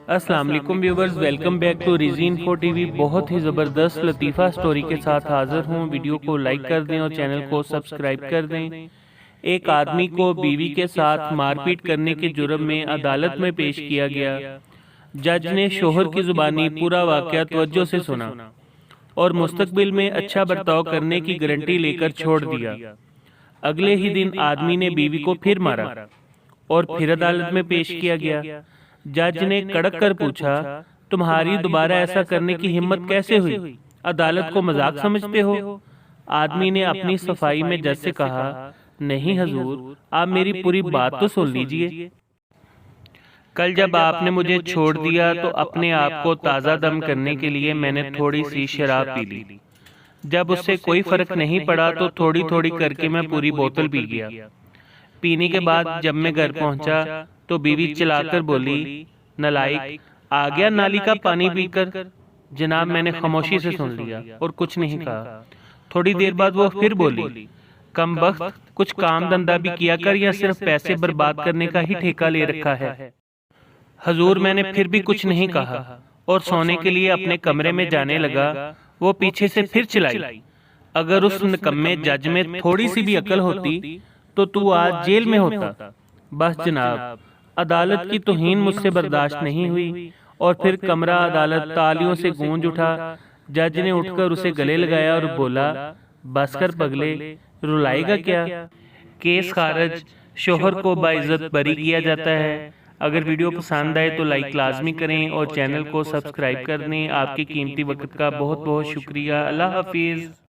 अस्सलाम वालेकुम viewers, welcome back to region for TV. बहुत ही ज़बरदस्त लतीफ़ा स्टोरी के साथ हाज़िर हूँ। वीडियो को लाइक कर दें और चैनल को सब्सक्राइब कर दें। एक आदमी को बीवी के साथ मारपीट करने के जुर्म में अदालत में पेश किया गया। जज ने शोहर की ज़ुबानी पूरा वाक़या तवज्जो से सुना और मुस्तकबिल में अच्छा बर्ताव करने की गारंटी लेकर छोड़ दिया। अगले ही दिन आदमी ने बीवी को फिर मारा और फिर अदालत में पेश किया गया। जज ने कड़क कर पूछा, तुम्हारी दोबारा ऐसा करने की हिम्मत कैसे हुई? अदालत को मजाक समझते हो? आदमी ने अपनी सफाई में जज से कहा, नहीं हजूर, आप मेरी पूरी बात तो सुन लीजिए। कल जब आपने मुझे छोड़ दिया तो अपने आप को ताज़ा दम करने के लिए मैंने थोड़ी सी शराब पी ली। जब उससे कोई फर्क नहीं पड़ा तो थोड़ी थोड़ी करके मैं पूरी बोतल पी गया। पीने के बाद जब मैं घर पहुंचा तो बीवी चिल्लाकर बोली, नालायक, आ गया नाली का पानी पीकर। जनाब, मैंने खामोशी से सुन लिया और कुछ नहीं कहा। थोड़ी देर बाद वो फिर बोली, कमबख्त, कुछ काम धंधा भी किया कर या सिर्फ पैसे बर्बाद करने का ही ठेका ले रखा है? हजूर, मैंने फिर भी कुछ नहीं कहा और सोने के लिए अपने कमरे में जाने लगा। वो पीछे से फिर चिल्लाई, अगर उस निकम्मे जज में थोड़ी सी भी अकल होती तो तू आज जेल में होता। बस जनाब, अदालत की तौहीन मुझसे बर्दाश्त नहीं हुई और फिर कमरा अदालत तालियों से गूंज उठा। जज ने उठकर उसे गले लगाया और बोला, बस कर पगले, रुलाएगा क्या? केस खारिज, शोहर को बाइज्जत बरी किया जाता है। अगर वीडियो पसंद आए तो लाइक लाजमी करें और चैनल को सब्सक्राइब कर दें। आपके कीमती वक्त का बहुत बहुत शुक्रिया। अल्लाह हाफिज़।